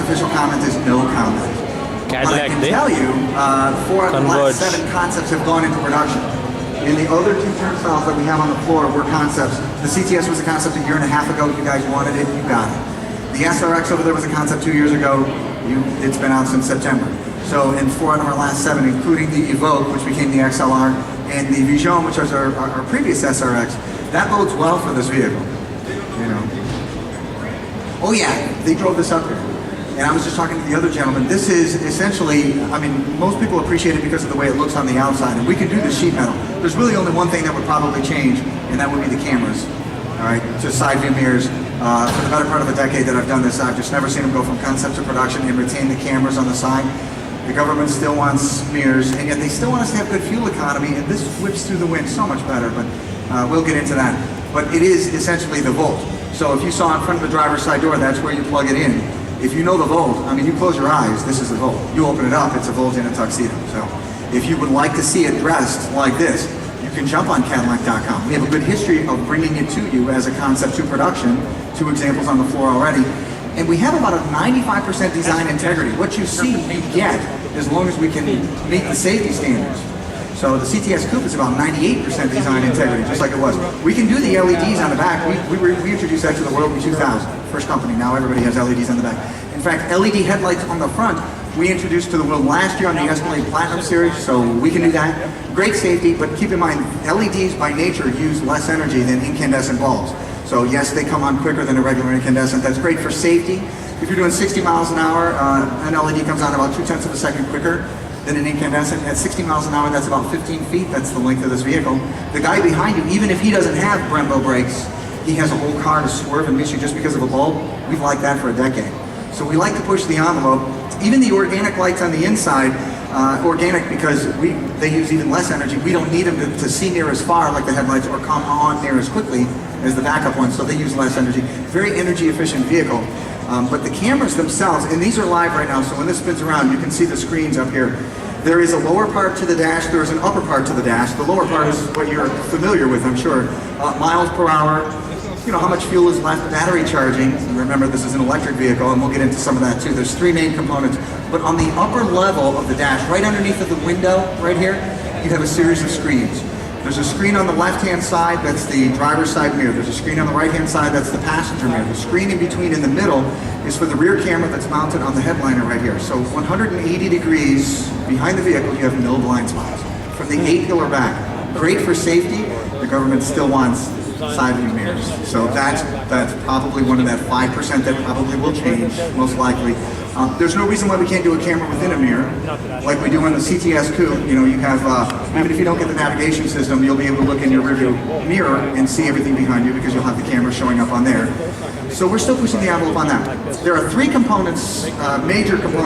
official comment is no comment. Cadillac but I can tell you, 4 out of the last 7 concepts have gone into production. And the other 2 turnstiles that we have on the floor were concepts. The CTS was a concept a year and a half ago. You guys wanted it, you got it. The SRX over there was a concept 2 years ago. It's been out since September. So in 4 out of our last 7, including the Evoque, which became the XLR, and the Vision, which was our previous SRX, that bodes well for this vehicle. You know. Oh yeah, they drove this up here. And I was just talking to the other gentleman. This is essentially, I mean, most people appreciate it because of the way it looks on the outside, and we can do the sheet metal. There's really only one thing that would probably change, and that would be the cameras. All right, just side view mirrors. For the better part of a decade that I've done this, I've just never seen them go from concept to production and retain the cameras on the side. The government still wants mirrors, and yet they still want us to have good fuel economy, and this whips through the wind so much better, but we'll get into that. But it is essentially the Volt. So if you saw in front of the driver's side door, that's where you plug it in. If you know the Volt, I mean, you close your eyes, this is the Volt. You open it up, it's a Volt in a tuxedo. So if you would like to see it dressed like this, you can jump on Cadillac.com. We have a good history of bringing it to you as a concept to production. 2 examples on the floor already. And we have about a 95% design integrity. What you see, you get, as long as we can meet the safety standards. So the CTS Coupe is about 98% design integrity, just like it was. We can do the LEDs on the back. We introduced that to the world in 2000. First company, now everybody has LEDs on the back. In fact, LED headlights on the front, we introduced to the world last year on the Escalade Platinum Series, so we can do that. Great safety, but keep in mind, LEDs by nature use less energy than incandescent bulbs. So yes, they come on quicker than a regular incandescent. That's great for safety. If you're doing 60 miles an hour, an LED comes on about 0.2 of a second quicker than an incandescent. At 60 miles an hour, that's about 15 feet. That's the length of this vehicle. The guy behind you, even if he doesn't have Brembo brakes, he has a whole car to swerve and miss you just because of a bulb. We've liked that for a decade. So we like to push the envelope. Even the organic lights on the inside, organic because they use even less energy. We don't need them to see near as far like the headlights or come on near as quickly as the backup ones, so they use less energy. Very energy efficient vehicle. But the cameras themselves, and these are live right now, so when this spins around, you can see the screens up here. There is a lower part to the dash, there is an upper part to the dash. The lower part is what you're familiar with, I'm sure. Miles per hour, you know, how much fuel is left, battery charging. Remember, this is an electric vehicle, and we'll get into some of that too. There's 3 main components. But on the upper level of the dash, right underneath of the window, right here, you have a series of screens. There's a screen on the left-hand side, that's the driver's side mirror. There's a screen on the right-hand side, that's the passenger mirror. The screen in between in the middle is for the rear camera that's mounted on the headliner right here. So 180 degrees behind the vehicle, you have no blind spots. From the A-pillar back. Great for safety. The government still wants side view mirrors. So that's probably one of that 5% that probably will change, most likely. There's no reason why we can't do a camera within a mirror, like we do on the CTS Coupe. You know, you have, even if you don't get the navigation system, you'll be able to look in your rearview mirror and see everything behind you because you'll have the camera showing up on there. So we're still pushing the envelope on that. There are 3 components, major components.